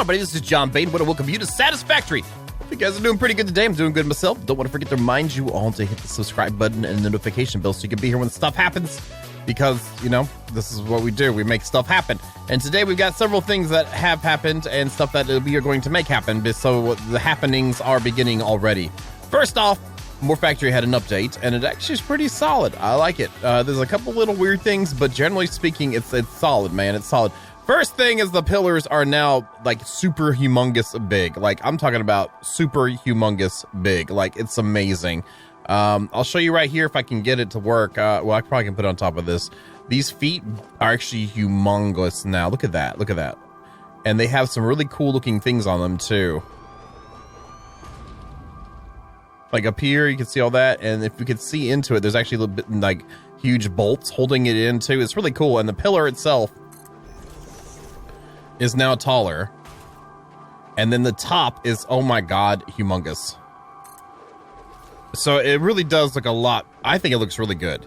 on, buddy? This is John Bain. I want to welcome you to Satisfactory. Hope you guys are doing pretty good today. I'm doing good myself. Don't want to forget to remind you all to hit the subscribe button and the notification bell so you can be here when stuff happens. Because, you know, this is what we do. We make stuff happen. And today we've got several things that have happened and stuff that we are going to make happen. So the happenings are beginning already. First off, Moar Factory had an update, and it actually is pretty solid. I like it. There's a couple little weird things, but generally speaking, it's solid, man. It's solid. First thing is the pillars are now, like, super humongous big. Like, I'm talking about super humongous big. Like, it's amazing. I'll show you right here if I can get it to work. Well, I probably can put it on top of this. These feet are actually humongous now. Look at that. Look at that. And they have some really cool looking things on them, too. Like up here, you can see all that, and if you can see into it, there's actually a little bit like huge bolts holding it in too. It's really cool, and the pillar itself is now taller, and then the top is, oh my god, humongous. So it really does look a lot. I think it looks really good.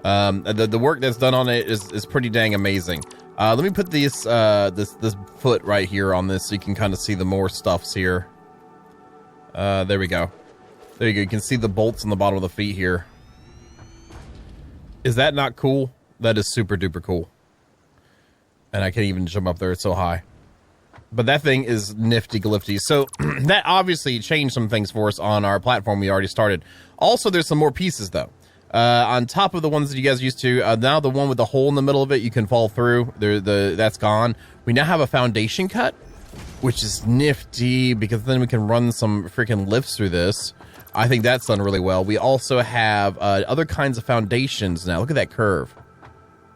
The work that's done on it is pretty dang amazing. Let me put this foot right here on this so you can kind of see the more stuffs here. There we go. There you go. You can see the bolts on the bottom of the feet here. Is that not cool? That is super duper cool. And I can't even jump up there. It's so high. But that thing is nifty glifty. So that obviously changed some things for us on our platform we already started. Also, there's some more pieces though. On top of the ones that you guys used to, now the one with the hole in the middle of it, you can fall through. That's gone. We now have a foundation cut, which is nifty because then we can run some freaking lifts through this. I think that's done really well. We also have other kinds of foundations now. Look at that curve.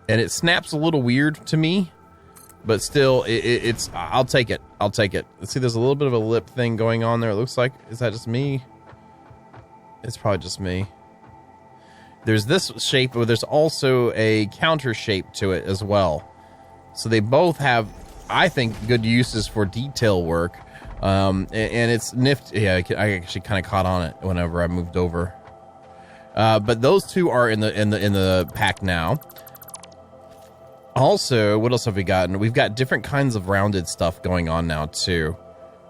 And it snaps a little weird to me, but still, it's I'll take it. I'll take it. Let's see, there's a little bit of a lip thing going on there. It looks like, is that just me? It's probably just me. There's this shape, but there's also a counter shape to it as well. So they both have, I think, good uses for detail work. And it's nifty. Yeah, I actually kind of caught on it whenever I moved over. But those two are in the pack now. Also, what else have we gotten? We've got different kinds of rounded stuff going on now too.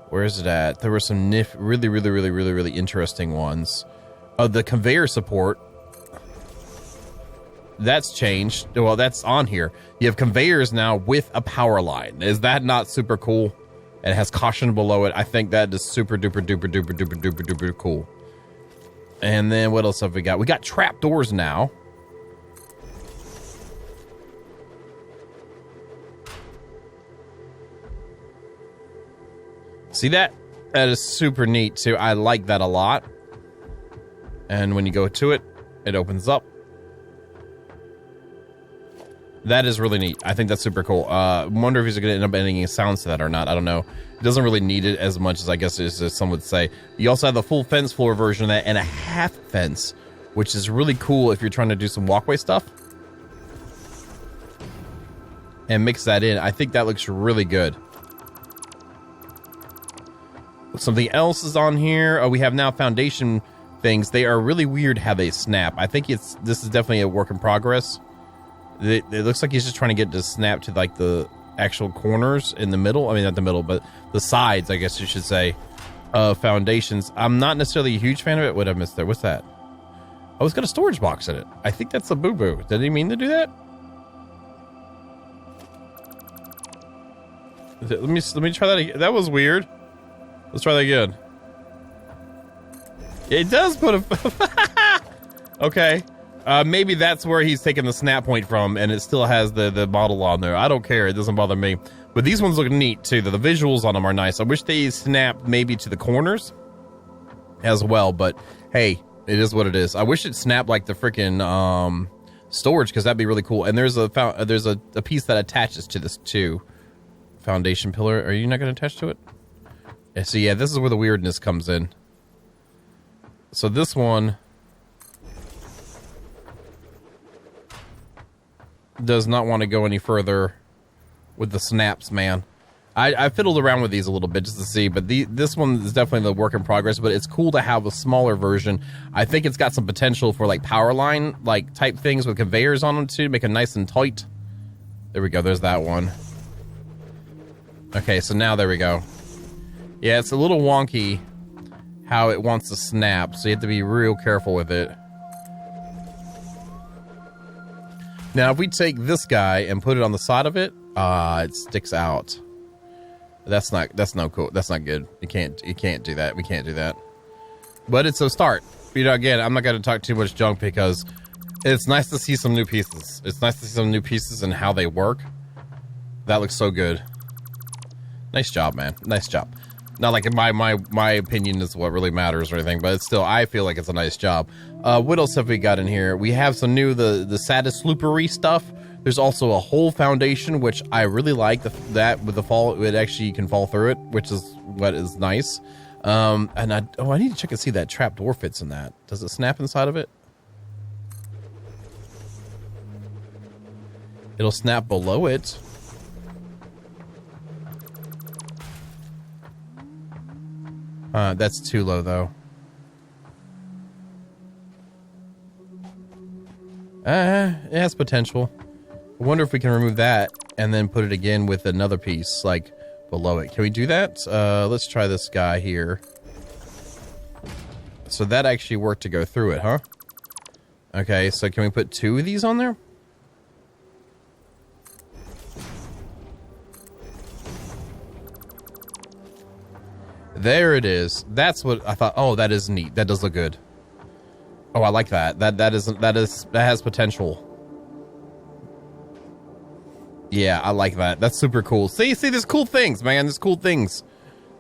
Where is it at? There were some really interesting ones. The conveyor support. That's changed. Well, that's on here. You have conveyors now with a power line. Is that not super cool? It has caution below it. I think that is super duper cool. And then what else have we got? We got trap doors now. See that? That is super neat too. I like that a lot. And when you go to it, it opens up. That is really neat. I think that's super cool. Wonder if he's going to end up adding any sounds to that or not. I don't know. It doesn't really need it as much as I guess as some would say. You also have the full fence floor version of that and a half fence, which is really cool if you're trying to do some walkway stuff. And mix that in. I think that looks really good. Something else is on here. We have now foundation things. They are really weird how they snap. I think this is definitely a work in progress. It looks like he's just trying to get to snap to like the actual corners in the middle. I mean, not the middle, but the sides, I guess you should say, foundations. I'm not necessarily a huge fan of it. What did I miss there? What's that? Oh, it's got a storage box in it. I think that's a boo-boo. Did he mean to do that? Let me try that again. That was weird. Let's try that again. It does put a... Okay. Maybe that's where he's taking the snap point from, and it still has the model on there. I don't care. It doesn't bother me. But these ones look neat, too. The visuals on them are nice. I wish they snapped maybe to the corners as well, but hey, it is what it is. I wish it snapped like the freaking storage, because that'd be really cool. And there's a piece that attaches to this, too. Foundation pillar. Are you not going to attach to it? Yeah, so, yeah, this is where the weirdness comes in. So this one does not want to go any further with the snaps, man. I fiddled around with these a little bit just to see, but this one is definitely the work in progress, but it's cool to have a smaller version. I think it's got some potential for like power line like type things with conveyors on them too, make it nice and tight. There we go, there's that one. Okay, so now there we go. Yeah, it's a little wonky how it wants to snap, so you have to be real careful with it. Now, if we take this guy and put it on the side of it, it sticks out. That's no cool. That's not good. You can't do that. We can't do that. But it's a start. You know, again, I'm not going to talk too much junk because it's nice to see some new pieces. It's nice to see some new pieces and how they work. That looks so good. Nice job, man. Nice job. Not like my opinion is what really matters or anything, but it's still, I feel like it's a nice job. What else have we got in here? We have some new, the Satisfactory stuff. There's also a whole foundation, which I really like. That with the fall, it actually you can fall through it, which is what is nice. And I need to check and see that trap door fits in that. Does it snap inside of it? It'll snap below it. That's too low though. It has potential. I wonder if we can remove that and then put it again with another piece like below it. Can we do that? Let's try this guy here. So that actually worked to go through it, huh? Okay, so can we put two of these on there? There it is. That's what I thought. Oh, that is neat. That does look good. Oh, I like that. That has potential. Yeah, I like that. That's super cool. See, there's cool things, man. There's cool things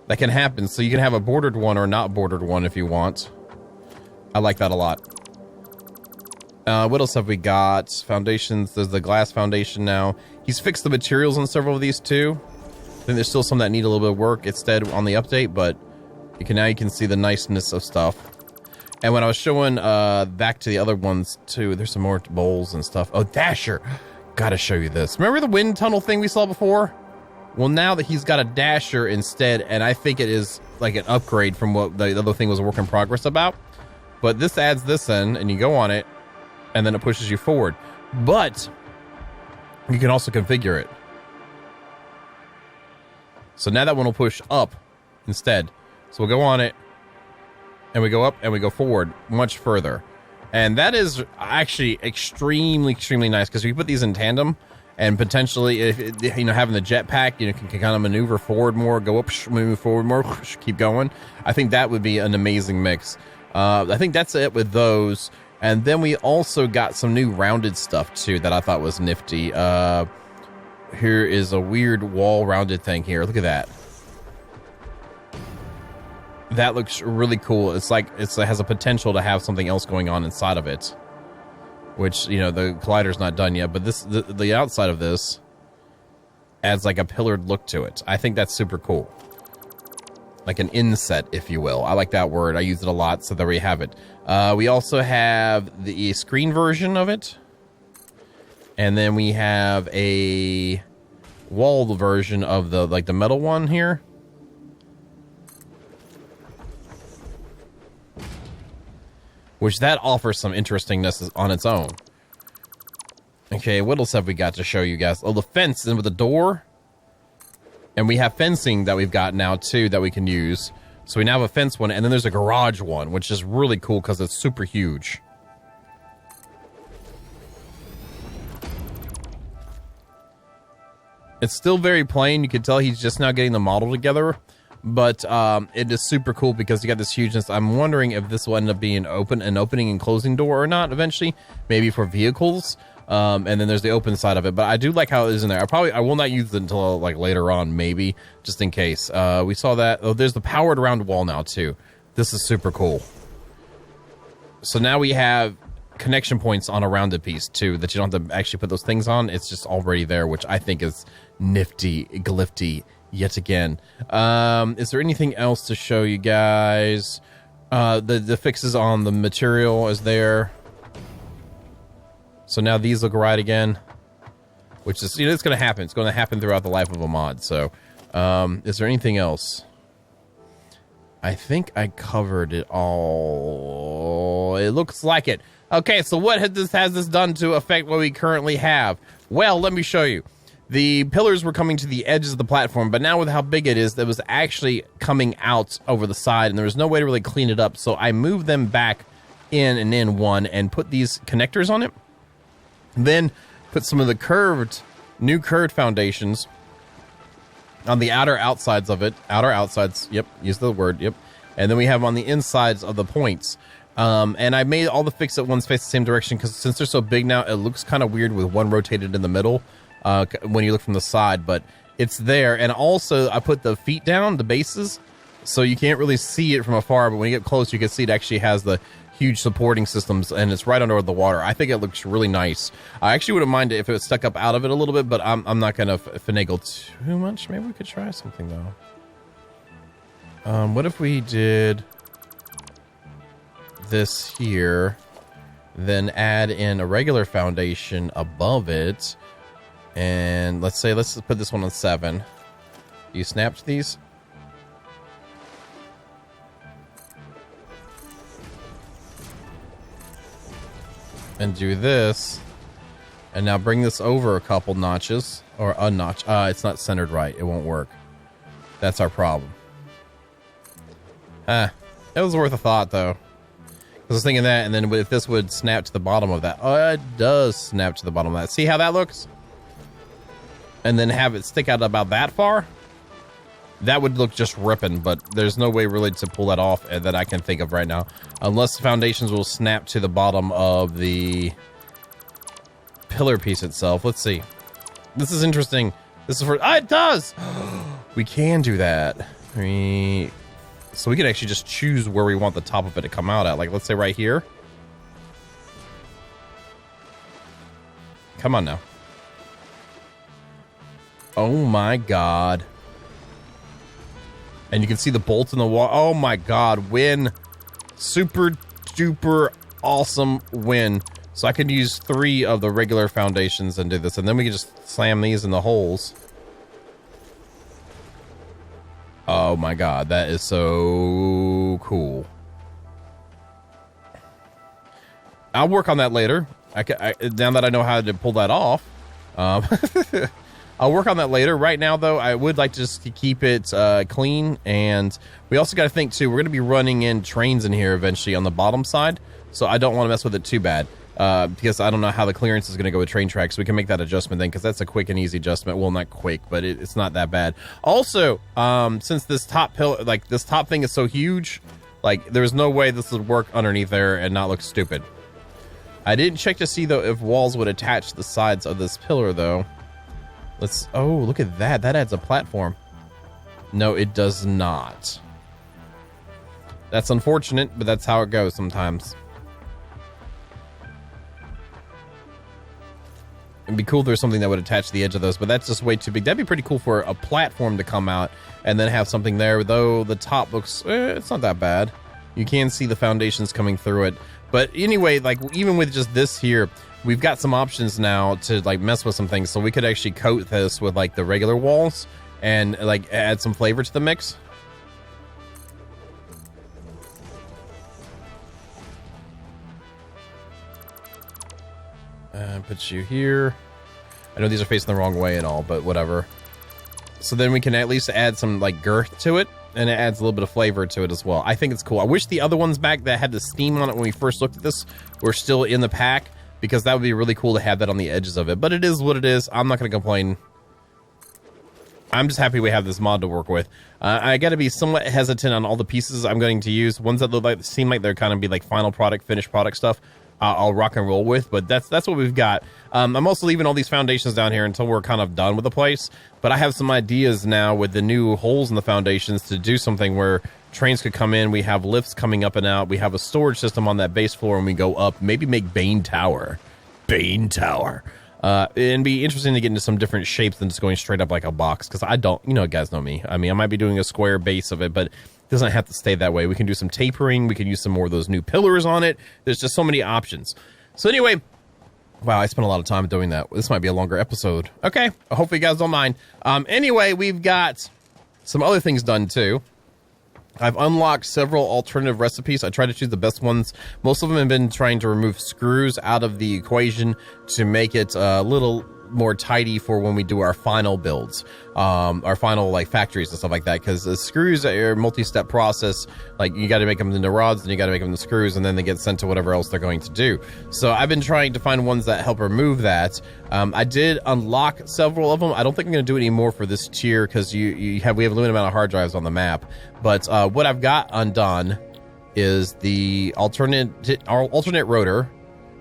that can happen. So you can have a bordered one or not bordered one if you want. I like that a lot. What else have we got? Foundations. There's the glass foundation now. He's fixed the materials on several of these too. I think there's still some that need a little bit of work instead on the update, but now you can see the niceness of stuff. And when I was showing back to the other ones too, there's some more bowls and stuff. Oh, Dasher. Gotta show you this. Remember the wind tunnel thing we saw before? Well, now that he's got a Dasher instead, and I think it is like an upgrade from what the other thing was a work in progress about. But this adds this in, and you go on it, and then it pushes you forward. But you can also configure it. So now that one will push up instead. So we'll go on it, and we go up, and we go forward much further. And that is actually extremely, extremely nice, because we put these in tandem, and potentially, if having the jetpack, can kind of maneuver forward more, go up, move forward more, keep going. I think that would be an amazing mix. I think that's it with those. And then we also got some new rounded stuff too that I thought was nifty. Here is a weird wall rounded thing here. Look at that. That looks really cool. It's like it has a potential to have something else going on inside of it, which the collider's not done yet. But the outside of this adds like a pillared look to it. I think that's super cool, like an inset, if you will. I like that word. I use it a lot. So there we have it. We also have the screen version of it, and then we have a wall version of the metal one here. Which that offers some interestingness on its own. Okay, what else have we got to show you guys? Oh, the fence and with the door. And we have fencing that we've got now, too, that we can use. So we now have a fence one, and then there's a garage one, which is really cool because it's super huge. It's still very plain. You can tell he's just now getting the model together. But it is super cool because you got this hugeness. I'm wondering if this will end up being an opening and closing door or not eventually. Maybe for vehicles. And then there's the open side of it. But I do like how it is in there. I will not use it until like later on, maybe, just in case. We saw that. Oh, there's the powered round wall now too. This is super cool. So now we have connection points on a rounded piece too, that you don't have to actually put those things on. It's just already there, which I think is nifty, glifty. Yet again. Is there anything else to show you guys? The fixes on the material is there. So now these look right again. Which is, it's going to happen. It's going to happen throughout the life of a mod. So, is there anything else? I think I covered it all. It looks like it. Okay, so what has this done to affect what we currently have? Well, let me show you. the pillars were coming to the edges of the platform, but now with how big it is, that was actually coming out over the side, and there was no way to really clean it up. So I moved them back in one and put these connectors on it. Then put some of the new curved foundations on the outer outsides of it. Outer outsides, yep, use the word, yep. And then we have on the insides of the points. And I made all the FICSIT ones face the same direction because since they're so big now, it looks kind of weird with one rotated in the middle when you look from the side, but it's there. And also I put the feet down, the bases, so you can't really see it from afar, but when you get close, you can see it actually has the huge supporting systems, and it's right under the water. I think it looks really nice. I actually wouldn't mind it if it was stuck up out of it a little bit, but I'm not going to finagle too much. Maybe we could try something, though. What if we did this here, then add in a regular foundation above it, and let's put this one on 7. You snapped these? And do this, and now bring this over a couple notches, or a notch. It's not centered right. It won't work. That's our problem. It was worth a thought, though. I was thinking that, and then if this would snap to the bottom of that. Oh, it does snap to the bottom of that. See how that looks? And then have it stick out about that far? That would look just ripping, but there's no way really to pull that off that I can think of right now. Unless the foundations will snap to the bottom of the pillar piece itself. Let's see. This is interesting. This is for... it does! We can do that. So we can actually just choose where we want the top of it to come out at. Like, let's say right here. Come on now. Oh my god. And you can see the bolts in the wall. Oh my god, win. Super duper awesome win. So I can use 3 of the regular foundations and do this. And then we can just slam these in the holes. Oh my god, that is so cool. I'll work on that later. Now that I know how to pull that off. I'll work on that later. Right now, though, I would like to just keep it clean. And we also got to think, too, we're going to be running in trains in here eventually on the bottom side. So I don't want to mess with it too bad. Because I don't know how the clearance is going to go with train tracks. So we can make that adjustment then, because that's a quick and easy adjustment. Well, not quick, but it's not that bad. Also, since this top this top thing is so huge, there's no way this would work underneath there and not look stupid. I didn't check to see, though, if walls would attach to the sides of this pillar, though. Oh, look at that. That adds a platform. No, it does not. That's unfortunate, but that's how it goes sometimes. It'd be cool if there's something that would attach to the edge of those, but that's just way too big. That'd be pretty cool for a platform to come out and then have something there, though the top looks, it's not that bad. You can see the foundations coming through it. But anyway, even with just this here, we've got some options now to mess with some things. So we could actually coat this with the regular walls and add some flavor to the mix. Put you here. I know these are facing the wrong way and all, but whatever. So then we can at least add some girth to it, and it adds a little bit of flavor to it as well. I think it's cool. I wish the other ones back that had the steam on it when we first looked at this were still in the pack, because that would be really cool to have that on the edges of it. But it is what it is. I'm not going to complain. I'm just happy we have this mod to work with. I got to be somewhat hesitant on all the pieces I'm going to use. Ones that seem like they're kind of be final product, finished product stuff. I'll rock and roll with, but that's what we've got. I'm also leaving all these foundations down here until we're kind of done with the place. But I have some ideas now with the new holes in the foundations to do something where trains could come in. We have lifts coming up and out. We have a storage system on that base floor, and we go up. Maybe make Bane Tower. It'd be interesting to get into some different shapes than just going straight up like a box, because I don't, guys know me. I mean, I might be doing a square base of it, but it doesn't have to stay that way. We can do some tapering. We can use some more of those new pillars on it. There's just so many options. So anyway, wow, I spent a lot of time doing that. This might be a longer episode. Okay, hopefully you guys don't mind. Anyway, we've got some other things done too. I've unlocked several alternative recipes. I try to choose the best ones. Most of them have been trying to remove screws out of the equation to make it a little more tidy for when we do our final builds, our final like factories and stuff like that. Because the screws are a multi-step process. Like you got to make them into rods, and you got to make them into screws, and then they get sent to whatever else they're going to do. So I've been trying to find ones that help remove that. I did unlock several of them. I don't think I'm going to do it anymore for this tier because we have a limited amount of hard drives on the map. But what I've got undone is the alternate rotor,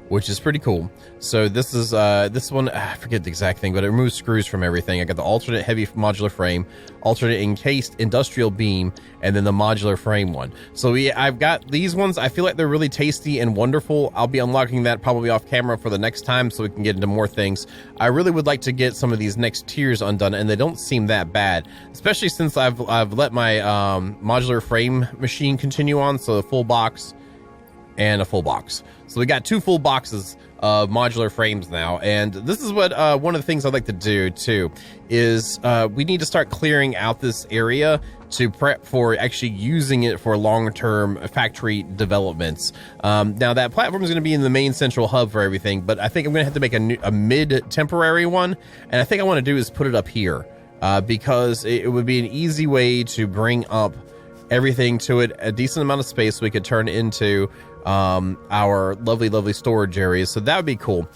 which is pretty cool. So this is this one, I forget the exact thing, but it removes screws from everything. I got the alternate heavy modular frame, alternate encased industrial beam, and then the modular frame one. So I've got these ones. I feel like they're really tasty and wonderful. I'll be unlocking that probably off camera for the next time so we can get into more things. I really would like to get some of these next tiers undone, and they don't seem that bad, especially since I've let my modular frame machine continue on, so a full box and a full box. So we got 2 full boxes of modular frames now, and this is what one of the things I'd like to do too is we need to start clearing out this area to prep for actually using it for long-term factory developments. Now that platform is going to be in the main central hub for everything, but I think I'm going to have to make a mid-temporary one, and I think I want to do is put it up here because it would be an easy way to bring up everything to it, a decent amount of space we could turn into our lovely storage areas. So that would be cool.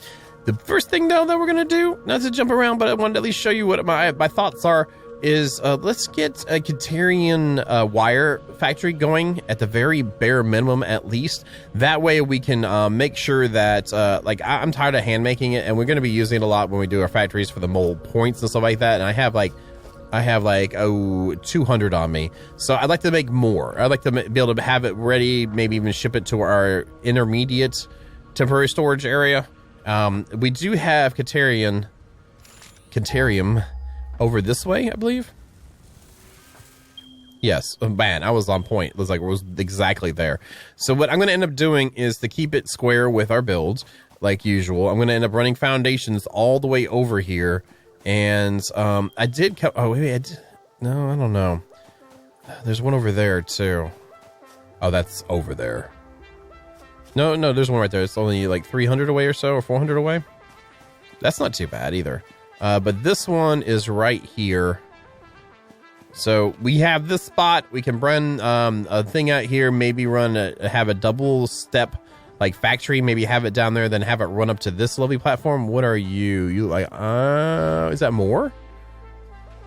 The first thing though that we're gonna do, not to jump around, but I wanted to at least show you what my thoughts are, is let's get a CATERIUM wire factory going at the very bare minimum at least. That way we can make sure that like I'm tired of hand making it, and we're going to be using it a lot when we do our factories for the mold points and stuff like that. And I have like 200 on me, so I'd like to make more. I'd like to be able to have it ready, maybe even ship it to our intermediate temporary storage area. We do have CATERIUM over this way, I believe. Yes, man, I was on point. It was exactly there. So what I'm going to end up doing is to keep it square with our builds, like usual. I'm going to end up running foundations all the way over here. And I did no, I don't know. There's one over there too. Oh, that's over there. No, there's one right there. It's only like 300 away or so, or 400 away. That's not too bad either. But this one is right here. So we have this spot. We can run a thing out here, maybe have a double step like factory, maybe have it down there, then have it run up to this lovely platform. What are you? You like, is that more?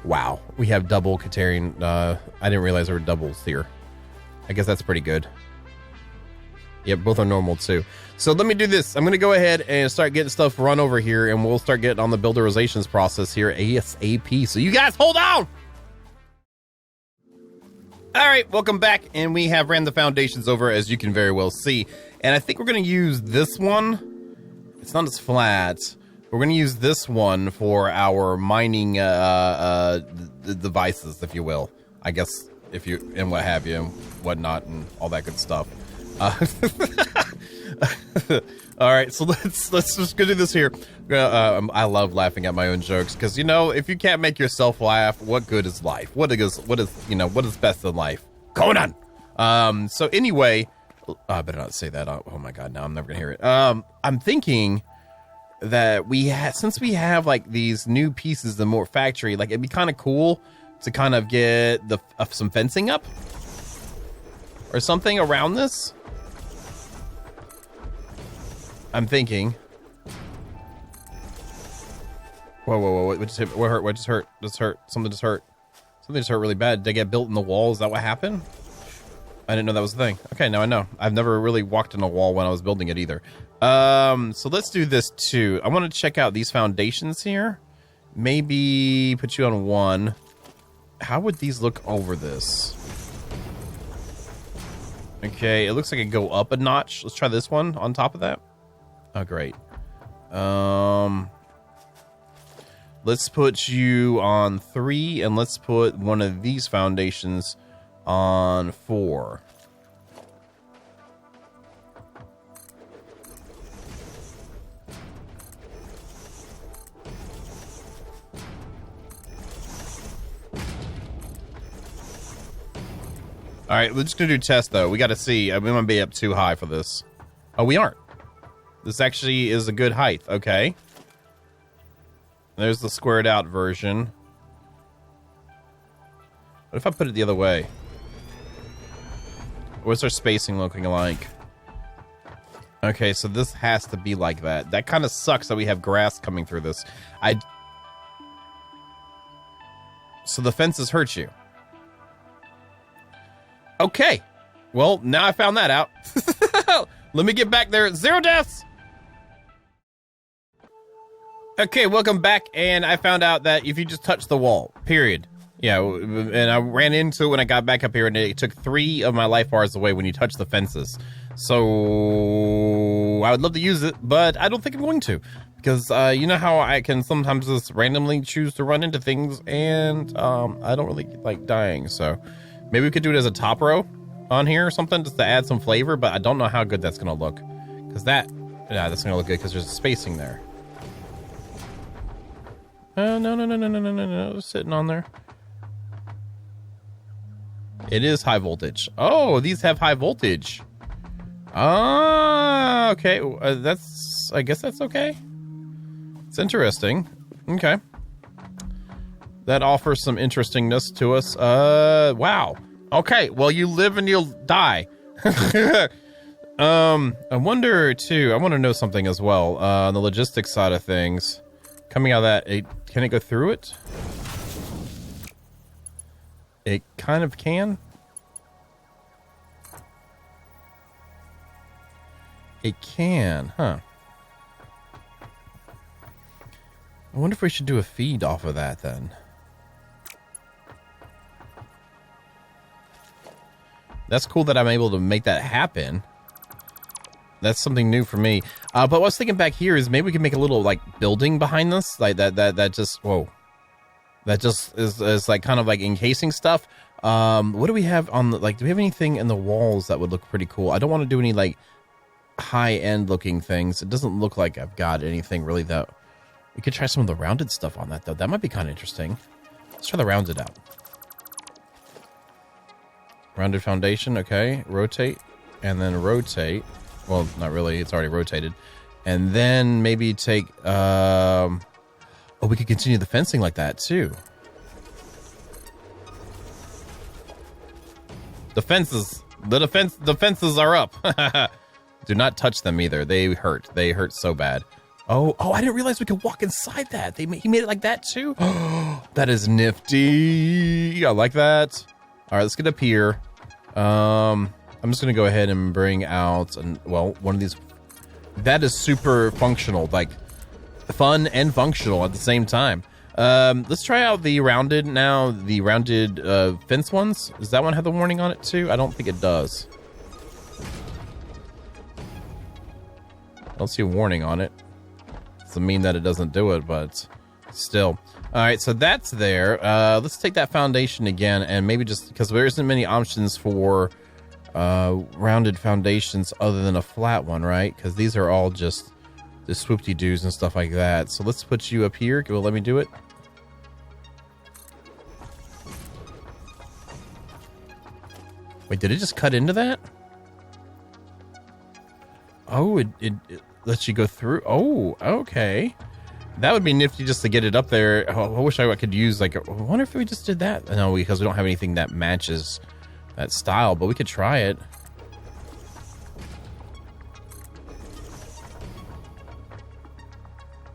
Wow, we have double CATERIUM. I didn't realize there were doubles here. I guess that's pretty good. Yep, both are normal too. So let me do this. I'm going to go ahead and start getting stuff run over here, and we'll start getting on the builderizations process here ASAP. So you guys hold on. All right, welcome back, and we have ran the foundations over, as you can very well see. And I think we're going to use this one. It's not as flat. We're going to use this one for our mining devices, if you will. I guess, and what have you, and whatnot, and all that good stuff. All right, so let's just go do this here. I love laughing at my own jokes because, if you can't make yourself laugh, what good is life? What is best in life? Conan. So anyway, I better not say that. Oh my God, now I'm never gonna hear it. I'm thinking that since we have like these new pieces, the Moar factory, like it'd be kind of cool to kind of get some fencing up or something around this. I'm thinking. Whoa! What just hit? What hurt? What just hurt? Something just hurt. Something just hurt really bad. Did they get built in the wall? Is that what happened? I didn't know that was the thing. Okay, now I know. I've never really walked in a wall when I was building it either. So let's do this too. I want to check out these foundations here. Maybe put you on one. How would these look over this? Okay, it looks like it go up a notch. Let's try this one on top of that. Oh, great. Let's put you on 3, and let's put one of these foundations on 4. All right, we're just gonna do test though. We got to see. We might be up too high for this. Oh, we aren't. This actually is a good height. Okay. There's the squared out version. What if I put it the other way? What's our spacing looking like? Okay, so this has to be like that. That kind of sucks that we have grass coming through this. So the fences hurt you. Okay. Well, now I found that out. Let me get back there. 0 deaths. Okay, welcome back. And I found out that if you just touch the wall, period. Yeah, and I ran into it when I got back up here, and it took 3 of my life bars away when you touch the fences. So I would love to use it, but I don't think I'm going to. Because you know how I can sometimes just randomly choose to run into things, and I don't really like dying. So maybe we could do it as a top row on here or something, just to add some flavor, but I don't know how good that's going to look. Because that's going to look good because there's spacing there. No, sitting on there. It is high voltage. Oh, these have high voltage. Ah, okay. I guess that's okay. It's interesting. Okay. That offers some interestingness to us. Wow. Okay, well, you live and you'll die. I wonder, too, I want to know something as well. On the logistics side of things, coming out of that, can it go through it? It kind of can. It can, huh? I wonder if we should do a feed off of that then. That's cool that I'm able to make that happen. That's something new for me. But what I was thinking back here is maybe we can make a little like building behind this, like that just whoa. That just is like kind of like encasing stuff. What do we have on the, like, do we have anything in the walls that would look pretty cool? I don't want to do any like high-end looking things. It doesn't look like I've got anything really that we could try some of the rounded stuff on that though. That might be kind of interesting. Let's try the rounded out. Rounded foundation, okay. Rotate and then rotate. Well, not really, it's already rotated. And then maybe take oh, we could continue the fencing like that too. The fences are up. Do not touch them either. They hurt. They hurt so bad. Oh, I didn't realize we could walk inside that. He made it like that too. That is nifty. I like that. All right, let's get up here. I'm just gonna go ahead and bring out one of these. That is super functional, like fun and functional at the same time. Let's try out the rounded now. The rounded fence ones. Does that one have the warning on it too? I don't think it does. I don't see a warning on it. Doesn't mean that it doesn't do it, but still. All right, so that's there. Let's take that foundation again, and maybe just because there isn't many options for rounded foundations other than a flat one, right? Because these are all just the swoop-de-doos and stuff like that. So let's put you up here. Will let me do it? Wait, did it just cut into that? Oh, it lets you go through. Oh, okay. That would be nifty just to get it up there. Oh, I wish I could use like, I wonder if we just did that. No, because we don't have anything that matches that style, but we could try it.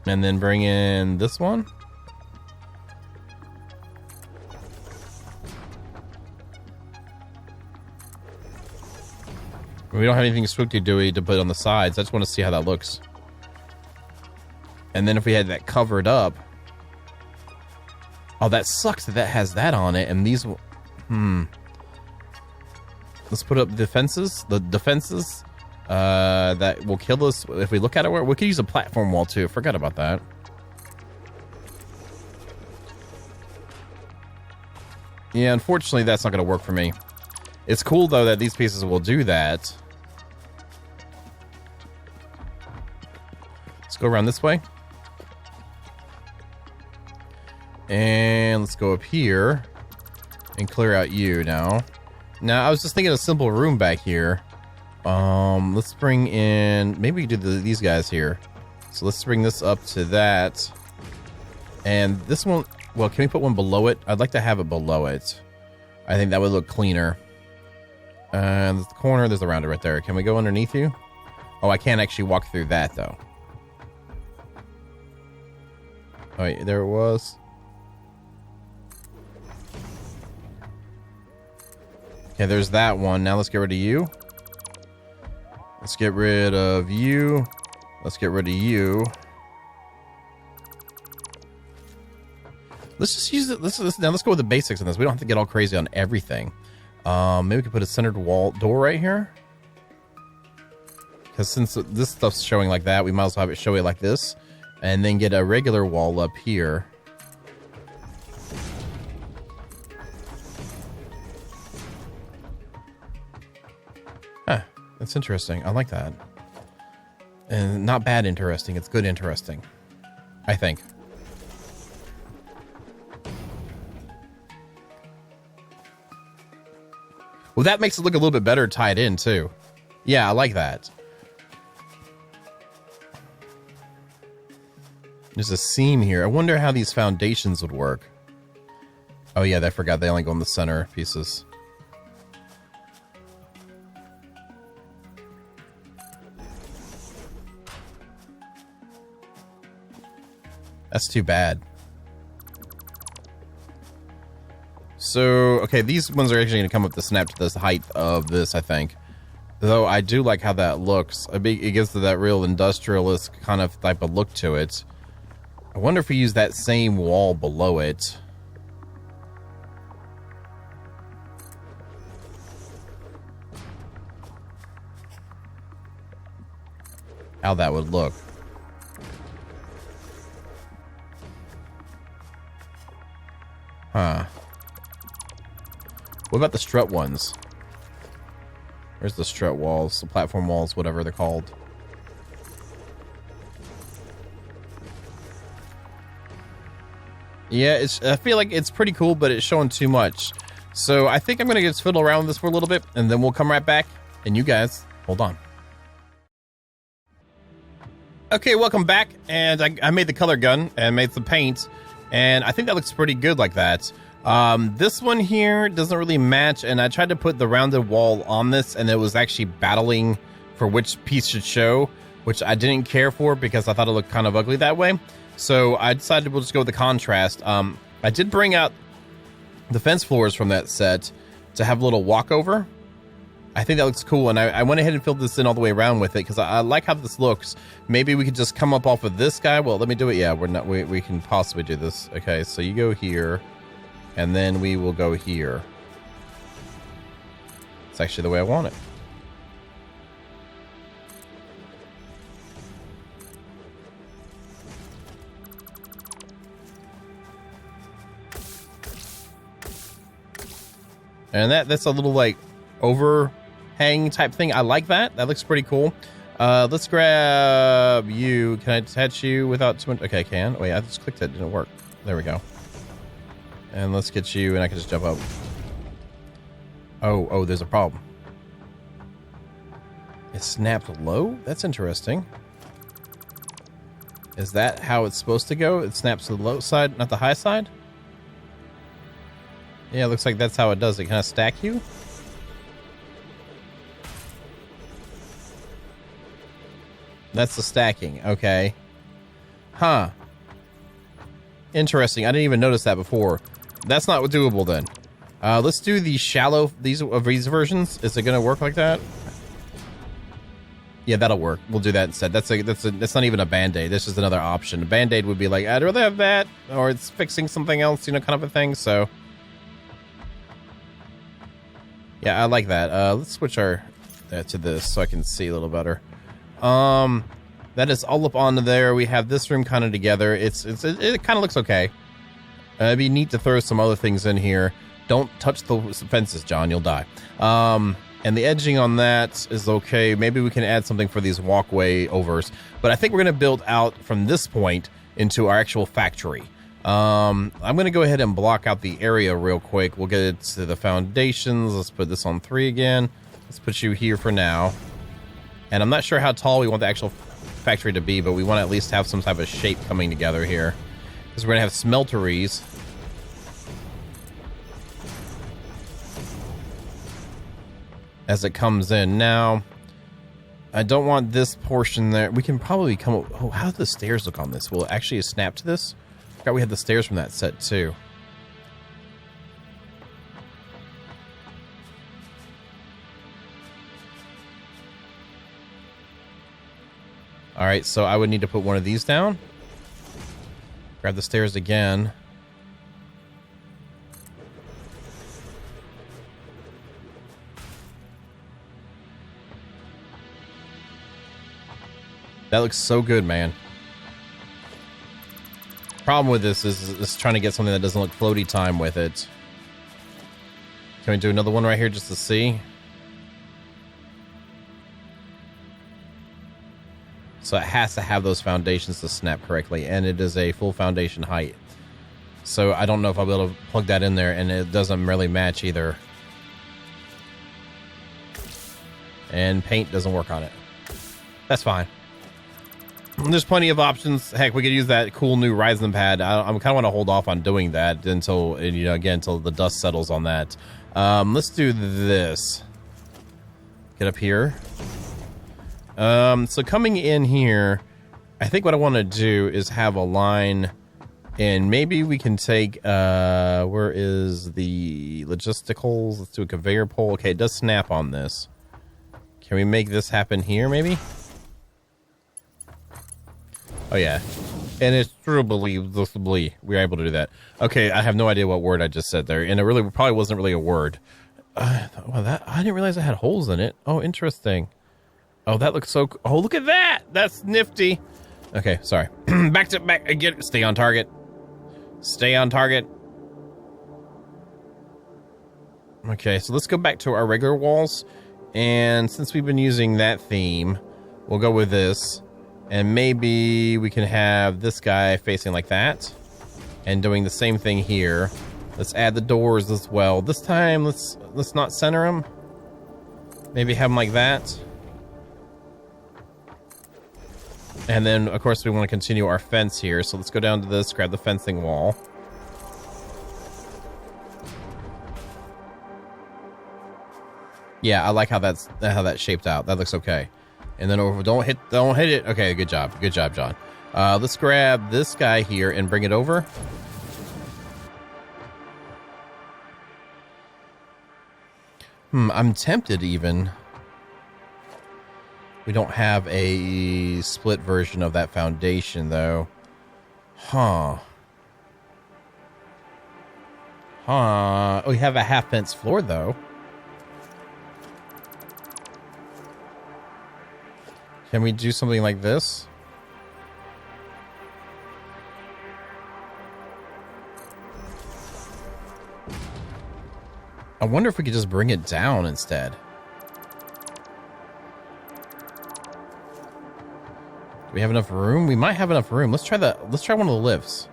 And then bring in this one. We don't have anything spooky-dooey to put on the sides. I just want to see how that looks. And then if we had that covered up. Oh, that sucks that has that on it. And these... Let's put up defenses. The defenses that will kill us if we look at it. We could use a platform wall too. Forgot about that. Yeah, unfortunately, that's not going to work for me. It's cool, though, that these pieces will do that. Let's go around this way. And let's go up here and clear out you now. Now, I was just thinking of a simple room back here. Let's bring in... Maybe we do these guys here. So let's bring this up to that. And this one, well, can we put one below it? I'd like to have it below it. I think that would look cleaner. There's the corner, there's the rounder right there. Can we go underneath you? Oh, I can't actually walk through that, though. Oh, wait, there it was. Okay, there's that one. Now let's get rid of you. Let's get rid of you. Let's get rid of you. Let's just use it. Now let's go with the basics on this. We don't have to get all crazy on everything. Maybe we could put a centered wall door right here. Because since this stuff's showing like that, we might as well have it show it like this. And then get a regular wall up here. Huh. That's interesting. I like that. And not bad interesting. It's good interesting. I think. Well, that makes it look a little bit better tied in, too. Yeah, I like that. There's a seam here. I wonder how these foundations would work. Oh, yeah, I forgot. They only go in the center pieces. That's too bad. So, okay, these ones are actually going to come up to snap to this height of this, I think. Though I do like how that looks. It gives it that real industrialist kind of type of look to it. I wonder if we use that same wall below it. How that would look. Huh. What about the strut ones? Where's the strut walls? The platform walls, whatever they're called. Yeah, I feel like it's pretty cool, but it's showing too much. So I think I'm going to just fiddle around with this for a little bit, and then we'll come right back. And you guys, hold on. Okay, welcome back. And I made the color gun and made some paint. And I think that looks pretty good like that. This one here doesn't really match, and I tried to put the rounded wall on this, and it was actually battling for which piece should show, which I didn't care for because I thought it looked kind of ugly that way. So I decided we'll just go with the contrast. I did bring out the fence floors from that set to have a little walkover. I think that looks cool, and I went ahead and filled this in all the way around with it because I like how this looks. Maybe we could just come up off of this guy. Well, let me do it. Yeah, we can possibly do this. Okay, so you go here, and then we will go here. It's actually the way I want it. And that's a little like overhang type thing. I like that. That looks pretty cool. Let's grab you. Can I attach you without too much? Okay, I can. Wait, I just clicked it. It didn't work. There we go. And let's get you, and I can just jump up. Oh, there's a problem. It snapped low? That's interesting. Is that how it's supposed to go? It snaps to the low side, not the high side? Yeah, it looks like that's how it does it. Can I stack you? That's the stacking. Okay. Huh. Interesting. I didn't even notice that before. That's not doable then. Let's do the shallow these versions. Is it going to work like that? Yeah, that'll work. We'll do that instead. That's not even a band-aid. That's just another option. A band-aid would be like, I'd rather have that, or it's fixing something else, you know, kind of a thing. So yeah, I like that. Let's switch our to this so I can see a little better. That is all up onto there. We have this room kind of together. It kind of looks okay. It'd be neat to throw some other things in here. Don't touch the fences, John. You'll die. And the edging on that is okay. Maybe we can add something for these walkway overs. But I think we're going to build out from this point into our actual factory. I'm going to go ahead and block out the area real quick. We'll get it to the foundations. Let's put this on 3 again. Let's put you here for now. And I'm not sure how tall we want the actual factory to be, but we want to at least have some type of shape coming together here. Because we're going to have smelteries. As it comes in. Now, I don't want this portion there. We can probably come up... Oh, how do the stairs look on this? Will it actually snap to this? I forgot we had the stairs from that set, too. Alright, so I would need to put one of these down. Grab the stairs again. That looks so good, man. Problem with this is trying to get something that doesn't look floaty time with it. Can we do another one right here just to see? So it has to have those foundations to snap correctly, and it is a full foundation height. So I don't know if I'll be able to plug that in there, and it doesn't really match either. And paint doesn't work on it. That's fine. There's plenty of options. Heck, we could use that cool new Ryzen pad. I kind of want to hold off on doing that until, you know, again, until the dust settles on that. Let's do this. Get up here. So coming in here, I think what I want to do is have a line, and maybe we can take, where is the logisticals? Let's do a conveyor pole. Okay, it does snap on this. Can we make this happen here, maybe? Oh, yeah. And it's truly, we are able to do that. Okay, I have no idea what word I just said there, and it really probably wasn't really a word. Well, I didn't realize it had holes in it. Oh, interesting. Oh, that looks so... Oh, look at that! That's nifty. Okay, sorry. back again. Stay on target. Stay on target. Okay, so let's go back to our regular walls. And since we've been using that theme, we'll go with this. And maybe we can have this guy facing like that. And doing the same thing here. Let's add the doors as well. This time, let's not center them. Maybe have them like that. And then, of course, we want to continue our fence here. So let's go down to this, grab the fencing wall. Yeah, I like how that's shaped out. That looks okay. And then over, don't hit it. Okay, good job, John. Let's grab this guy here and bring it over. I'm tempted even. We don't have a split version of that foundation, though. Huh. Oh, we have a half fence floor, though. Can we do something like this? I wonder if we could just bring it down instead. Do we have enough room? We might have enough room. Let's try that. Let's try one of the lifts.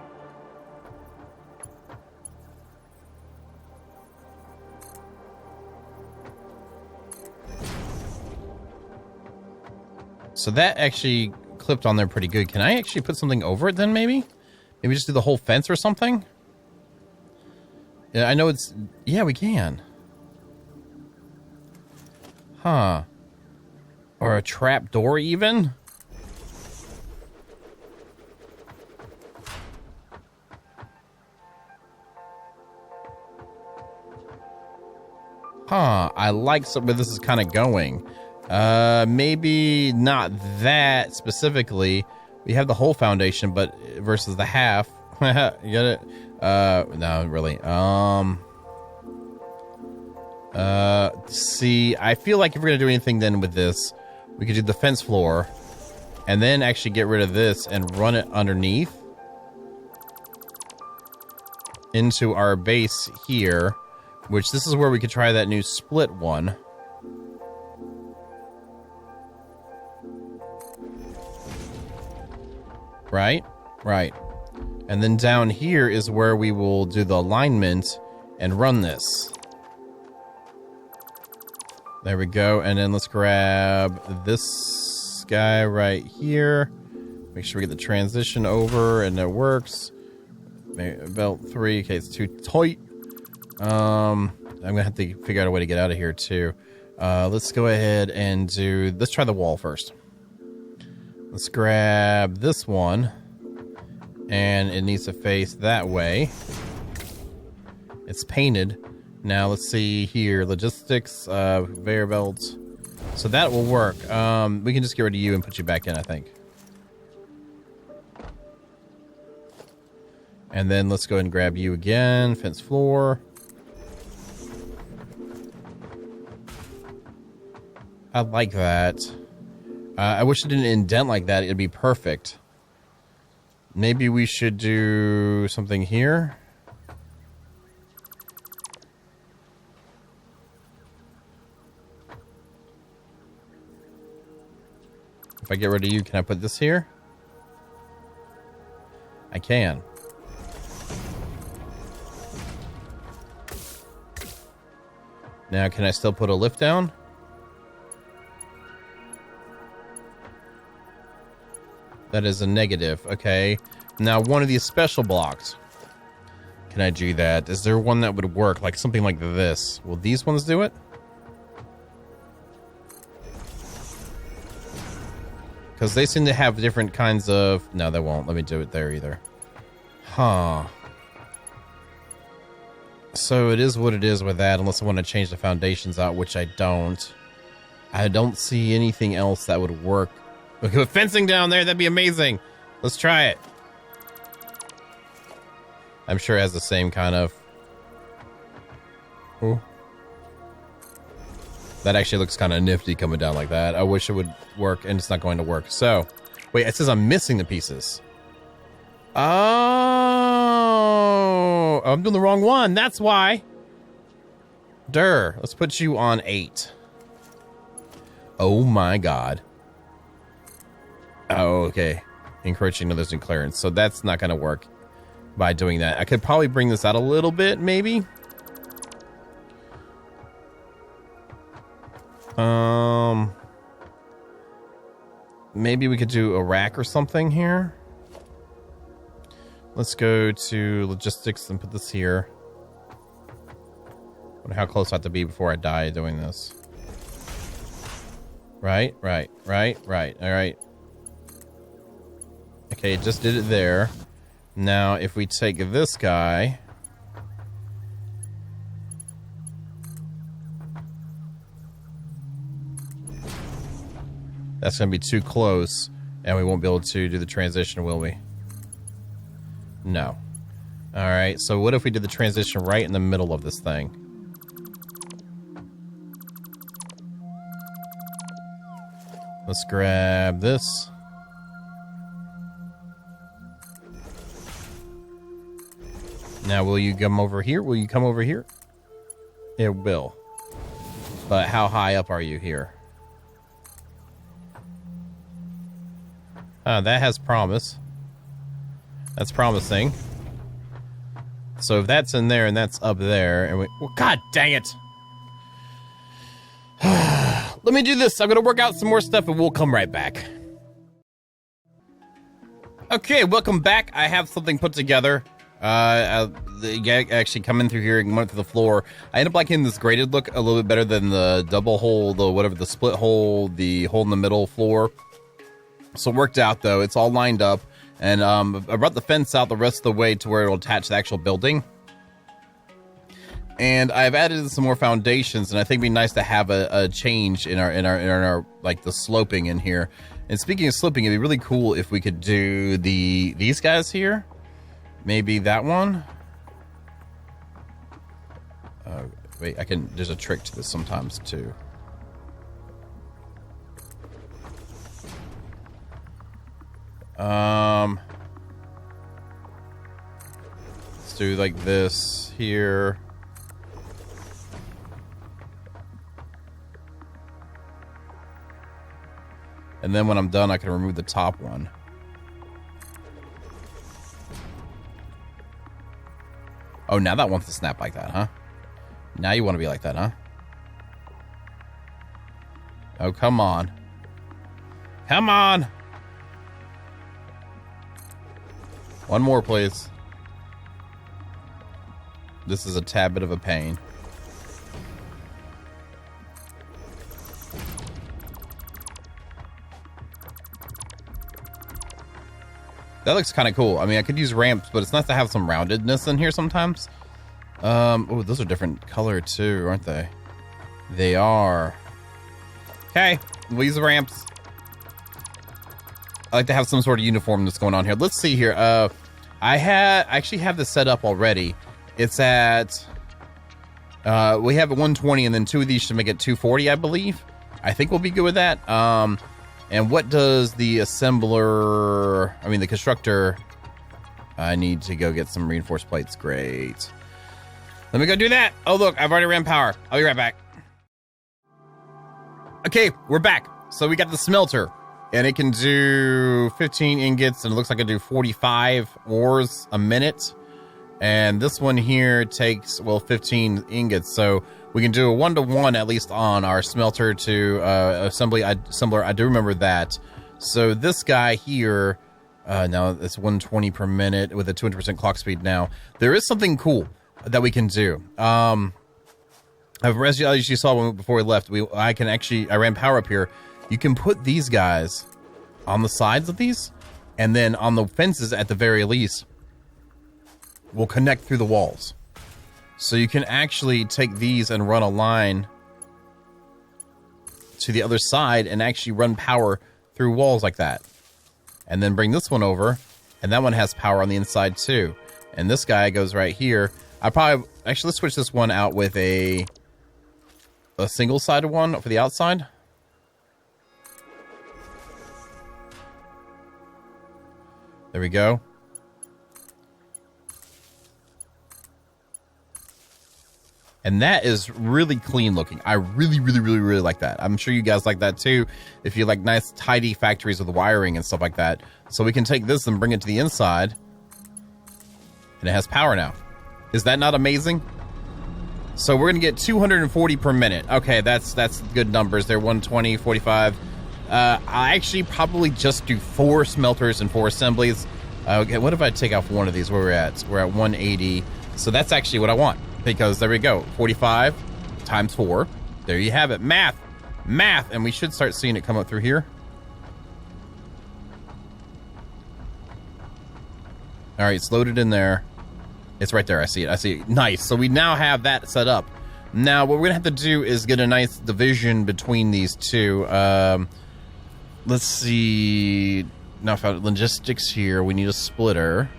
So that actually clipped on there pretty good. Can I actually put something over it then, maybe? Maybe just do the whole fence or something? Yeah, I know it's... Yeah, we can. Huh. Or a trap door, even? Huh. I like where this is kind of going. Maybe not that specifically. We have the whole foundation, but versus the half. You get it? No, really. See, I feel like if we're gonna do anything then with this, we could do the fence floor and then actually get rid of this and run it underneath into our base here, which this is where we could try that new split one. Right? Right. And then down here is where we will do the alignment and run this. There we go. And then let's grab this guy right here. Make sure we get the transition over and it works. Belt 3. Okay, it's too tight. I'm gonna have to figure out a way to get out of here too. Let's go ahead and let's try the wall first. Let's grab this one, and it needs to face that way. It's painted. Now let's see here, logistics, conveyor belts. So that will work. We can just get rid of you and put you back in, I think. And then let's go ahead and grab you again, fence floor. I like that. I wish it didn't indent like that. It'd be perfect. Maybe we should do something here. If I get rid of you, can I put this here? I can. Now, can I still put a lift down? That is a negative. Okay. Now, one of these special blocks. Can I do that? Is there one that would work? Like something like this. Will these ones do it? Because they seem to have different kinds of... No, they won't. Let me do it there either. Huh. So it is what it is with that, unless I want to change the foundations out, which I don't. I don't see anything else that would work. We could put fencing down there. That'd be amazing. Let's try it. I'm sure it has the same kind of... Ooh. That actually looks kind of nifty coming down like that. I wish it would work, and it's not going to work. So, wait, it says I'm missing the pieces. Oh, I'm doing the wrong one. That's why. Let's put you on 8. Oh my god. Oh, okay. Encroaching others in clearance. So that's not going to work by doing that. I could probably bring this out a little bit, maybe. Maybe we could do a rack or something here. Let's go to logistics and put this here. Wonder how close I have to be before I die doing this. Right. All right. Okay, it just did it there. Now, if we take this guy... That's going to be too close, and we won't be able to do the transition, will we? No. Alright, so what if we did the transition right in the middle of this thing? Let's grab this. Now, will you come over here? Will you come over here? It will. But how high up are you here? That has promise. That's promising. So if that's in there and that's up there, and we... Well, god dang it! Let me do this. I'm gonna work out some more stuff and we'll come right back. Okay, welcome back. I have something put together. Actually coming through here and went through the floor. I end up liking this graded look a little bit better than the double hole, the split hole, the hole in the middle floor. So it worked out though. It's all lined up, and I brought the fence out the rest of the way to where it'll attach to the actual building. And I've added some more foundations, and I think it'd be nice to have a change in our like the sloping in here. And speaking of sloping, it'd be really cool if we could do these guys here. Maybe that one. Wait, there's a trick to this sometimes too. Let's do like this here. And then when I'm done, I can remove the top one. Oh, now that wants to snap like that, huh? Now you want to be like that, huh? Oh, come on. Come on! One more, please. This is a tad bit of a pain. That looks kind of cool. I mean, I could use ramps, but it's nice to have some roundedness in here sometimes. Oh, those are different color too, aren't they? They are. Okay, we'll use the ramps. I like to have some sort of uniform that's going on here. Let's see here. I actually have this set up already. It's at, we have a 120 and then 2 of these should make it 240, I believe. I think we'll be good with that. And what does the assembler, I mean the constructor, I need to go get some reinforced plates. Great. Let me go do that. Oh, look, I've already ran power. I'll be right back. Okay, we're back. So we got the smelter, and it can do 15 ingots, and it looks like it can do 45 ores a minute. And this one here takes, well, 15 ingots. So we can do a 1-to-1 at least on our smelter to assembler. I do remember that. So this guy here, now it's 120 per minute with a 200% clock speed now. There is something cool that we can do. As you saw before we left, I ran power up here. You can put these guys on the sides of these, and then on the fences at the very least, we'll connect through the walls. So you can actually take these and run a line to the other side and actually run power through walls like that. And then bring this one over, and that one has power on the inside too. And this guy goes right here. Let's switch this one out with a single-sided one for the outside. There we go. And that is really clean looking. I really like that. I'm sure you guys like that too, if you like nice, tidy factories with wiring and stuff like that. So we can take this and bring it to the inside, and it has power now. Is that not amazing? So we're gonna get 240 per minute. Okay, that's good numbers. They're 120, 45. I actually probably just do 4 smelters and 4 assemblies. Okay, what if I take off one of these? Where we're at? We're at 180. So that's actually what I want, because there we go. 45 times 4. There you have it. Math, and we should start seeing it come up through here. All right, it's loaded in there. It's right there. I see it. Nice. So we now have that set up. Now what we're gonna have to do is get a nice division between these two. Let's see. Now for logistics here, we need a splitter.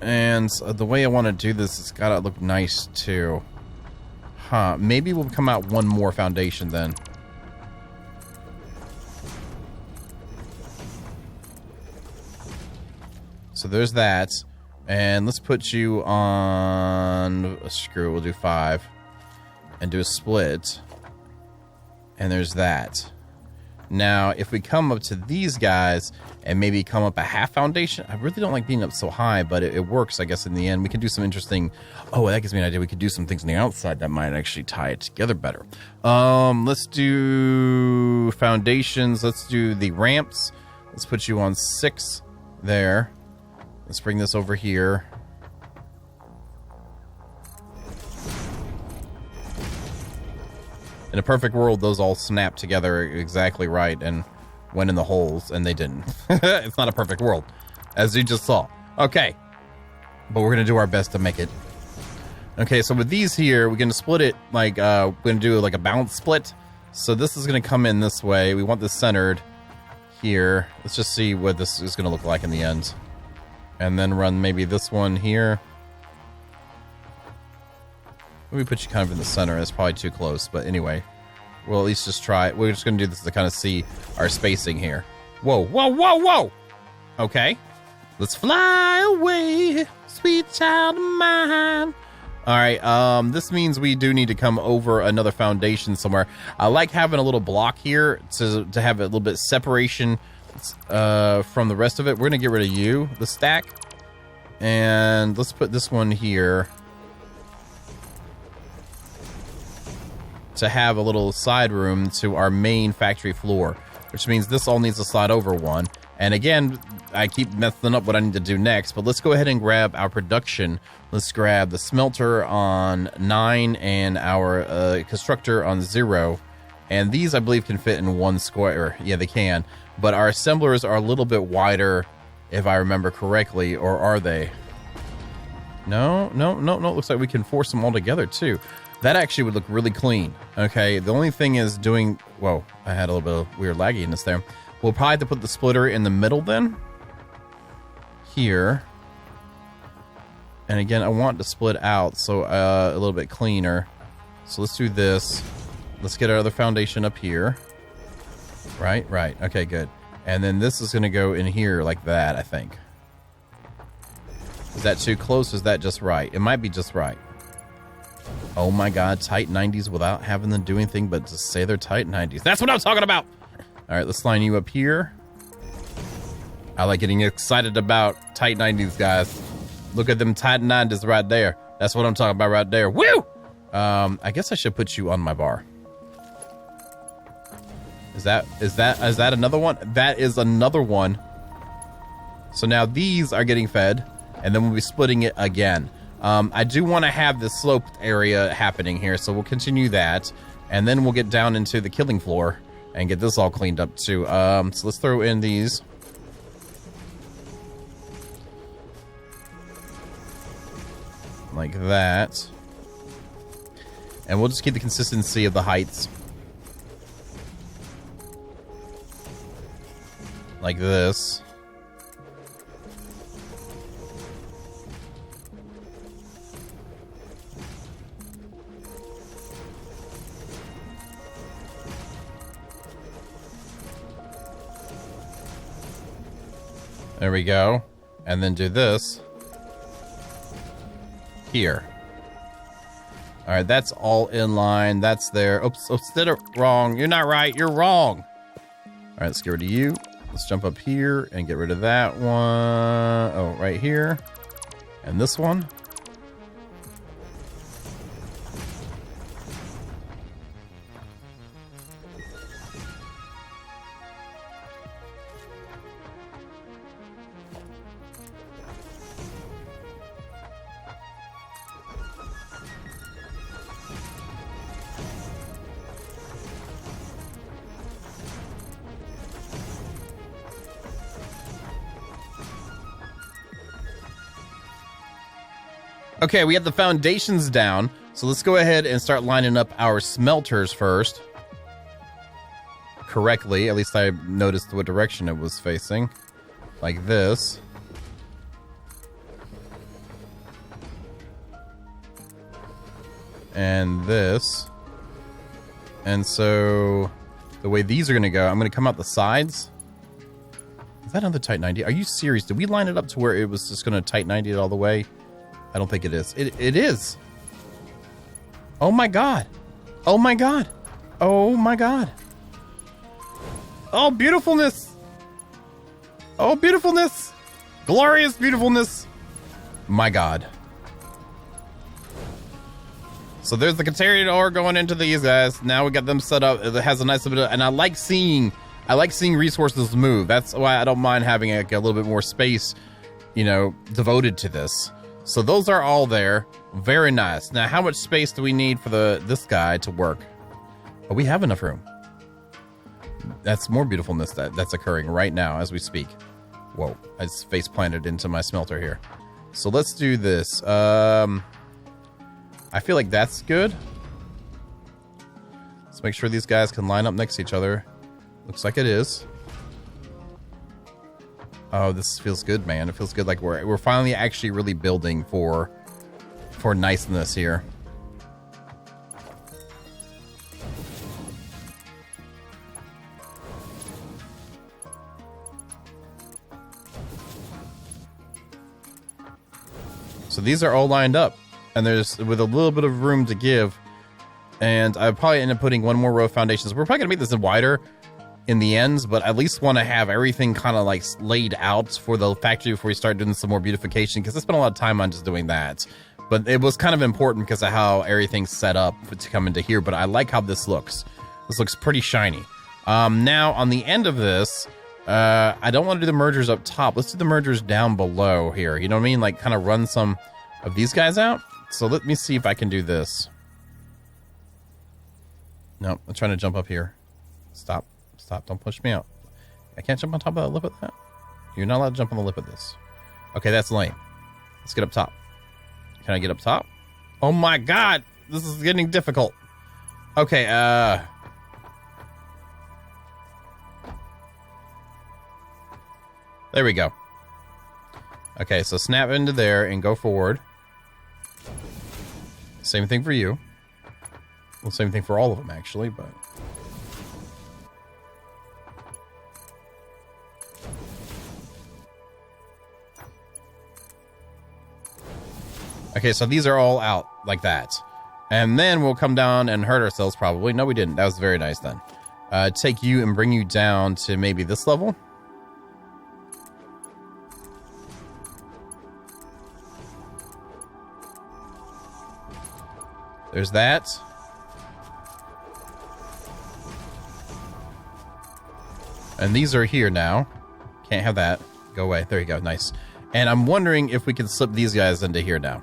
And the way I want to do this, it's gotta look nice too. Maybe we'll come out one more foundation then. So there's that. And let's put you on... Screw it, we'll do 5. And do a split. And there's that. Now, if we come up to these guys and maybe come up a half foundation, I really don't like being up so high, but it works, I guess, in the end. We can do some interesting... Oh, that gives me an idea. We could do some things on the outside that might actually tie it together better. Let's do foundations. Let's do the ramps. Let's put you on 6 there. Let's bring this over here. In a perfect world, those all snap together exactly right and went in the holes, and they didn't. It's not a perfect world, as you just saw. Okay, but we're going to do our best to make it. Okay, so with these here, we're going to split it like, we're going to do like a balance split. So this is going to come in this way. We want this centered here. Let's just see what this is going to look like in the end. And then run maybe this one here. Maybe put you kind of in the center. That's probably too close. But anyway, we'll at least just try it. We're just going to do this to kind of see our spacing here. Whoa. Okay. Let's fly away, sweet child of mine. All right. This means we do need to come over another foundation somewhere. I like having a little block here to have a little bit separation from the rest of it. We're gonna get rid of the stack, and let's put this one here to have a little side room to our main factory floor, which means this all needs to slide over one, And again, I keep messing up what I need to do next, but let's go ahead and grab our production. Let's grab the smelter on 9 and our constructor on 0. And these, I believe, can fit in one square. Yeah, they can. But our assemblers are a little bit wider, if I remember correctly, or are they? No. Looks like we can force them all together, too. That actually would look really clean. Okay, the only thing is doing... Whoa, I had a little bit of weird lagginess there. We'll probably have to put the splitter in the middle then. Here. And again, I want to split out, so a little bit cleaner. So let's do this. Let's get our other foundation up here. Right. Okay, good. And then this is going to go in here like that, I think. Is that too close? Or is that just right? It might be just right. Oh my god, tight 90s without having them do anything but just say they're tight 90s. That's what I'm talking about! Alright, let's line you up here. I like getting excited about tight 90s, guys. Look at them tight 90s right there. That's what I'm talking about right there. Woo! I guess I should put you on my bar. Is that another one? That is another one. So now these are getting fed, and then we'll be splitting it again. I do want to have this sloped area happening here, so we'll continue that, and then we'll get down into the killing floor and get this all cleaned up too. So let's throw in these. Like that. And we'll just keep the consistency of the heights. Like this. There we go. And then do this. Here. Alright, that's all in line. That's there. Oops, did it wrong. You're not right. You're wrong. Alright, let's get rid of you. Let's jump up here and get rid of that one. Oh, right here. And this one. Okay, we have the foundations down, so let's go ahead and start lining up our smelters first. Correctly, at least I noticed what direction it was facing. Like this. And this. And so, the way these are going to go, I'm going to come out the sides. Is that another tight 90? Are you serious? Did we line it up to where it was just going to tight 90 it all the way? I don't think it is. It is. Oh my god. Oh my god. Oh my god. Oh, beautifulness. Oh, beautifulness. Glorious beautifulness. My god. So there's the CATERIUM ore going into these guys. Now we got them set up. It has a nice bit of, and I like seeing resources move. That's why I don't mind having a little bit more space, you know, devoted to this. So those are all there. Very nice. Now, how much space do we need for this guy to work? Oh, we have enough room. That's more beautifulness that's occurring right now as we speak. Whoa, I just face planted into my smelter here. So let's do this. I feel like that's good. Let's make sure these guys can line up next to each other. Looks like it is. Oh, this feels good, man. It feels good. Like we're finally actually really building for niceness here. So these are all lined up, and there's with a little bit of room to give. And I probably end up putting one more row of foundations. We're probably gonna make this wider in the ends, but at least want to have everything kind of like laid out for the factory before we start doing some more beautification, because I spent a lot of time on just doing that. But it was kind of important because of how everything's set up to come into here. But I like how this looks. This looks pretty shiny. Now on the end of this, I don't want to do the mergers up top. Let's do the mergers down below here. You know what I mean? Like kind of run some of these guys out. So let me see if I can do this. No, I'm trying to jump up here. Stop. Stop. Don't push me out. I can't jump on top of the lip of that. You're not allowed to jump on the lip of this. Okay, that's lame. Let's get up top. Can I get up top? Oh my god! This is getting difficult. Okay, there we go. Okay, so snap into there and go forward. Same thing for you. Well, same thing for all of them, actually, but... Okay, so these are all out like that. And then we'll come down and hurt ourselves, probably. No, we didn't. That was very nice, then. Take you and bring you down to maybe this level. There's that. And these are here now. Can't have that. Go away. There you go. Nice. And I'm wondering if we can slip these guys into here now.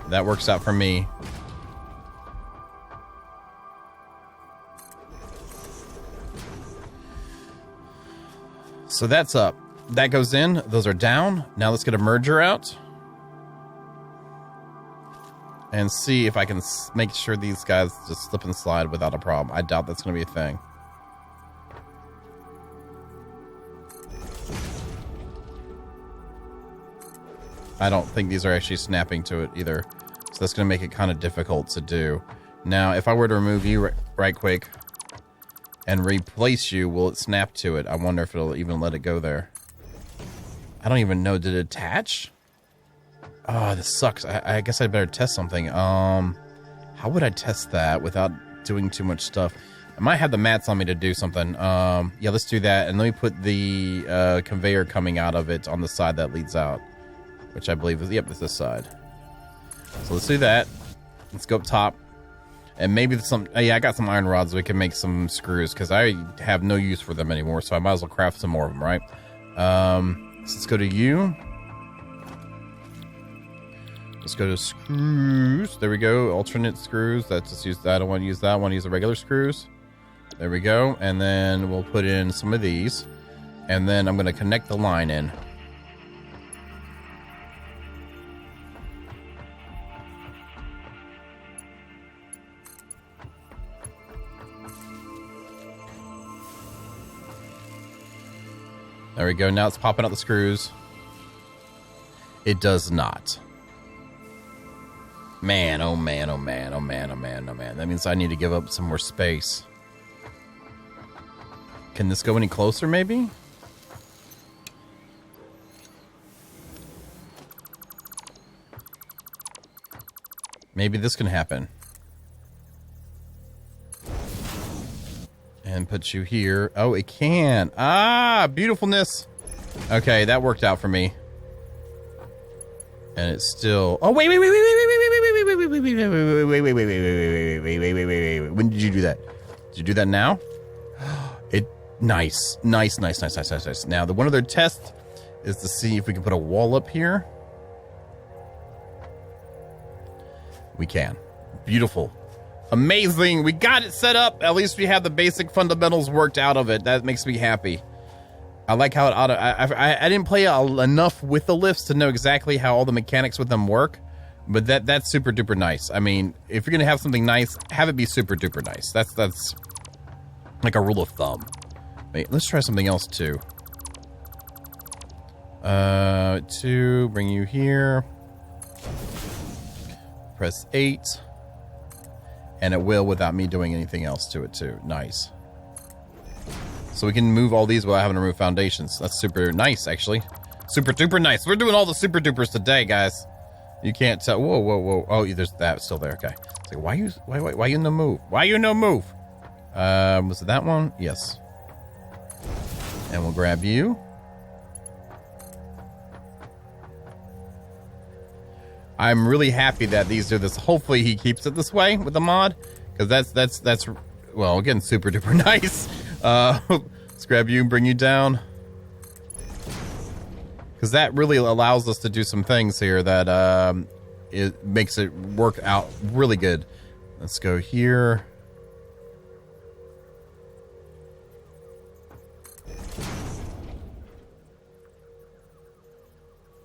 That works out for me. So that's up. That goes in. Those are down. Now let's get a merger out. And see if I can make sure these guys just slip and slide without a problem. I doubt that's going to be a thing. I don't think these are actually snapping to it either. So that's going to make it kind of difficult to do. Now, if I were to remove you right quick and replace you, will it snap to it? I wonder if it'll even let it go there. I don't even know. Did it attach? Oh, this sucks. I guess I'd better test something. How would I test that without doing too much stuff? I might have the mats on me to do something. Yeah, let's do that. And let me put the conveyor coming out of it on the side that leads out. Which I believe is, yep, it's this side. So let's do that. Let's go up top. And maybe some, yeah, I got some iron rods. We can make some screws because I have no use for them anymore. So I might as well craft some more of them, right? So let's go to you. Let's go to screws. There we go. Alternate screws. That's just use that. I don't want to use that. I want to use the regular screws. There we go. And then we'll put in some of these. And then I'm going to connect the line in. There we go. Now it's popping out the screws. It does not. Man, oh man, oh man, oh man, oh man, oh man. That means I need to give up some more space. Can this go any closer, maybe? Maybe this can happen. And put you here. Oh, it can. Ah, beautifulness. Okay, that worked out for me. And it's still. Oh, wait. When did you do that? Did you do that now? It nice. Now, the one other test is to see if we can put a wall up here. We can. Beautiful. Amazing. We got it set up. At least we have the basic fundamentals worked out of it. That makes me happy. I like how it auto... I didn't play enough with the lifts to know exactly how all the mechanics with them work. But that's super duper nice. I mean, if you're going to have something nice, have it be super duper nice. That's like a rule of thumb. Wait, let's try something else too. Bring you here. Press 8. And it will without me doing anything else to it too. Nice. So we can move all these without having to remove foundations. That's super nice, actually. Super duper nice. We're doing all the super dupers today, guys. You can't tell. Whoa. Oh, there's that still there. Okay. It's like, why you no move? Why you no move? Was it that one? Yes. And we'll grab you. I'm really happy that these do this. Hopefully he keeps it this way with the mod, because that's well, again, super duper nice. Let's grab you and bring you down. Because that really allows us to do some things here that it makes it work out really good. Let's go here.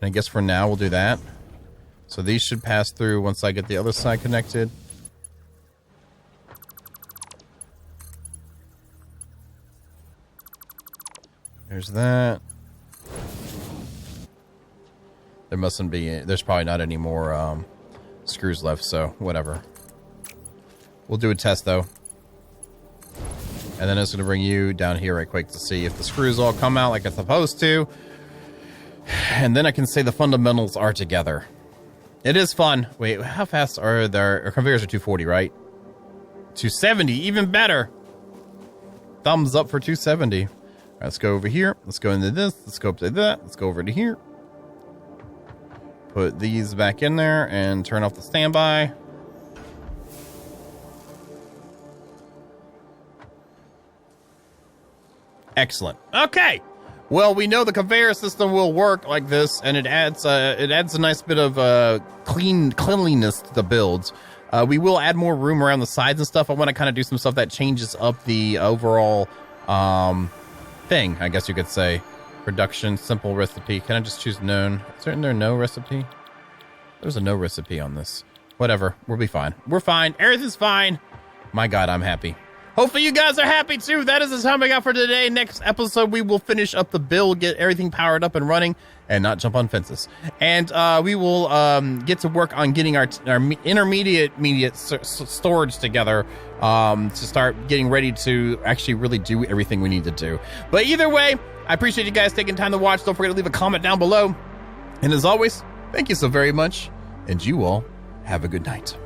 And I guess for now we'll do that. So these should pass through once I get the other side connected. There's that. There mustn't be, there's probably not any more screws left, so whatever. We'll do a test though. And then it's going to bring you down here right quick to see if the screws all come out like it's supposed to. And then I can say the fundamentals are together. It is fun. Wait, how fast are our conveyors? Are 240, right? 270, even better. Thumbs up for 270. All right, let's go over here. Let's go into this. Let's go up to that. Let's go over to here. Put these back in there and turn off the standby. Excellent. Okay. Well, we know the conveyor system will work like this, and it adds a nice bit of cleanliness to the builds. We will add more room around the sides and stuff. I want to kind of do some stuff that changes up the overall thing, I guess you could say. Production, simple recipe. Can I just choose known? Isn't there no recipe? There's a no recipe on this. Whatever. We'll be fine. We're fine. Everything's fine. My God, I'm happy. Hopefully you guys are happy too. That is the time I got for today. Next episode, we will finish up the build, get everything powered up and running, and not jump on fences. And we will get to work on getting our intermediate storage together to start getting ready to actually really do everything we need to do. But either way, I appreciate you guys taking time to watch. Don't forget to leave a comment down below. And as always, thank you so very much. And you all have a good night.